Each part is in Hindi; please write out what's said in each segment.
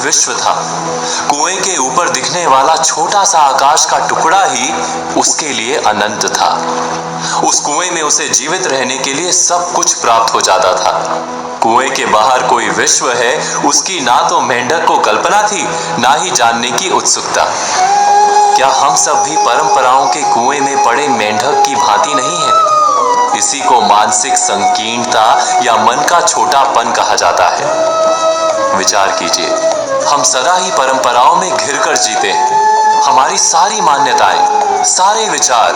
विश्व था। कुएं के ऊपर दिखने वाला छोटा सा आकाश का टुकड़ा ही उसके लिए अनंत था। उस कुएं में उसे जीवित रहने के लिए सब कुछ प्राप्त हो जाता था। कुएं के बाहर कोई विश्व है, उसकी ना तो मेंढक को कल्पना थी, ना ही जानने की उत्सुकता। क्या हम सब भी परंपराओं के कुएं में पड़े मेंढक की भांति नहीं है? इसी को मानसिक संकीर्णता या मन का छोटापन कहा जाता है। विचार कीजिए, हम सदा ही परंपराओं में घिरकर जीते हैं। हमारी सारी मान्यताएं, सारे विचार,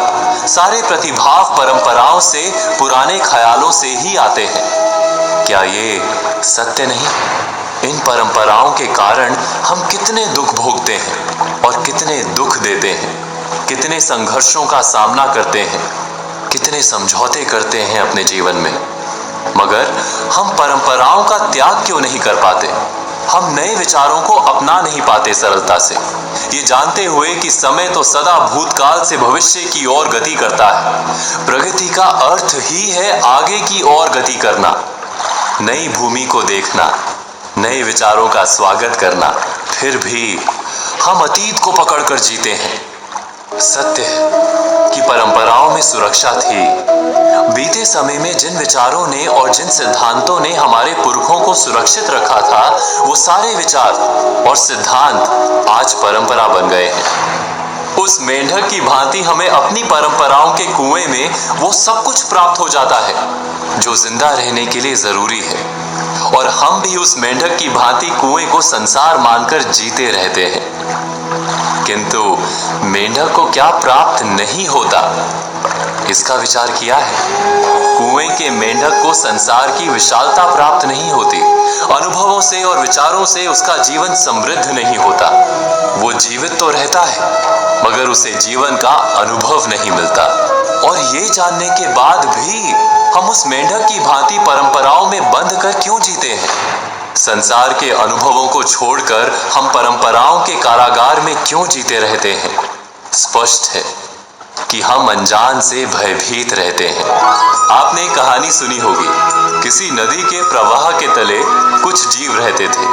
सारे प्रतिभाव परंपराओं से, पुराने ख्यालों से ही आते हैं। क्या ये सत्य नहीं? इन परंपराओं के कारण हम कितने दुख भोगते हैं और कितने दुख देते हैं, कितने संघर्षों का सामना करते हैं, कितने समझौते करते हैं अपने जीवन में। मगर हम परंपराओं का त्याग क्यों नहीं कर पाते? हम नए विचारों को अपना नहीं पाते सरलता से, ये जानते हुए कि समय तो सदा भूतकाल से भविष्य की ओर गति करता है। प्रगति का अर्थ ही है आगे की ओर गति करना, नई भूमि को देखना, नए विचारों का स्वागत करना। फिर भी हम अतीत को पकड़कर जीते हैं। सत्य है कि परंपराओं में सुरक्षा थी। बीते समय में जिन विचारों ने और जिन सिद्धांतों ने हमारे पुरखों को सुरक्षित रखा था, वो सारे विचार और सिद्धांत आज परंपरा बन गए हैं। उस मेंढक की भांति हमें अपनी परंपराओं के कुएं में वो सब कुछ प्राप्त हो जाता है जो जिंदा रहने के लिए जरूरी है, और हम भी उस मेंढक की भांति कुएं को संसार मानकर जीते रहते हैं। किंतु मेंढक को क्या प्राप्त नहीं होता, इसका विचार किया है? कुएं के मेंढक को संसार की विशालता प्राप्त नहीं होती। अनुभवों से और विचारों से उसका जीवन समृद्ध नहीं होता। वो जीवित तो रहता है, मगर उसे जीवन का अनुभव नहीं मिलता। और ये जानने के बाद भी हम उस मेंढक की भांति परंपराओं में बंध कर क्यों जीते हैं? संसार के अनुभवों को छोड़कर हम परंपराओं के कारागार में क्यों जीते रहते हैं? स्पष्ट है कि हम अनजान से भयभीत रहते हैं। आपने एक कहानी सुनी होगी, किसी नदी के प्रवाह के तले कुछ जीव रहते थे।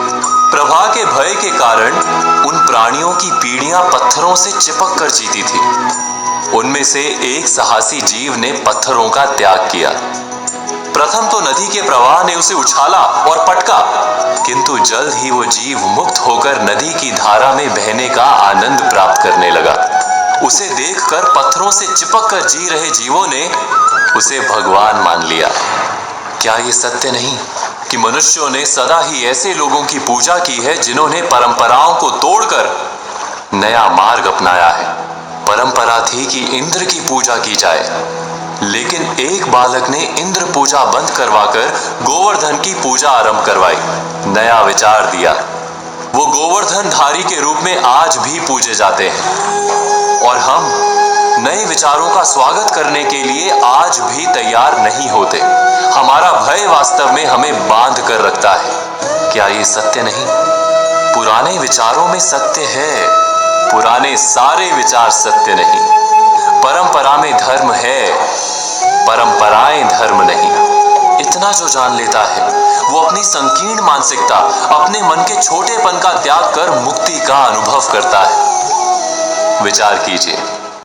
प्रवाह के भय के कारण उन प्राणियों की पीढ़ियां पत्थरों से चिपक कर जीती थी। उनमें से एक साहसी जीव ने पत्थरों का त्याग किया। प्रथम तो नदी के प्रवाह ने उसे उछाला और पटका, किंतु जल्द ही वो जीव मुक्त होकर नदी की धारा में बहने का आनंद प्राप्त करने लगा। उसे देखकर पत्थरों से चिपक कर जी रहे जीवों ने उसे भगवान मान लिया। क्या ये सत्य नहीं कि मनुष्यों ने सदा ही ऐसे लोगों की पूजा की है जिन्होंने परंपराओं को तोड़कर नया मार्ग अपनाया है? परंपरा थी कि इंद्र की पूजा की जाए, लेकिन एक बालक ने इंद्र पूजा बंद करवाकर गोवर्धन की पूजा आरंभ करवाई, नया विचार दिया। वो गोवर्धन धारी के रूप में आज भी पूजे जाते हैं, और हम नए विचारों का स्वागत करने के लिए आज भी तैयार नहीं होते। हमारा भय वास्तव में हमें बांध कर रखता है। क्या ये सत्य नहीं? पुराने विचारों में सत्य है, पुराने सारे विचार सत्य नहीं। परंपरा में धर्म है, परंपराएं धर्म नहीं। इतना जो जान लेता है वो अपनी संकीर्ण मानसिकता, अपने मन के छोटेपन का त्याग कर मुक्ति का अनुभव करता है। विचार कीजिए,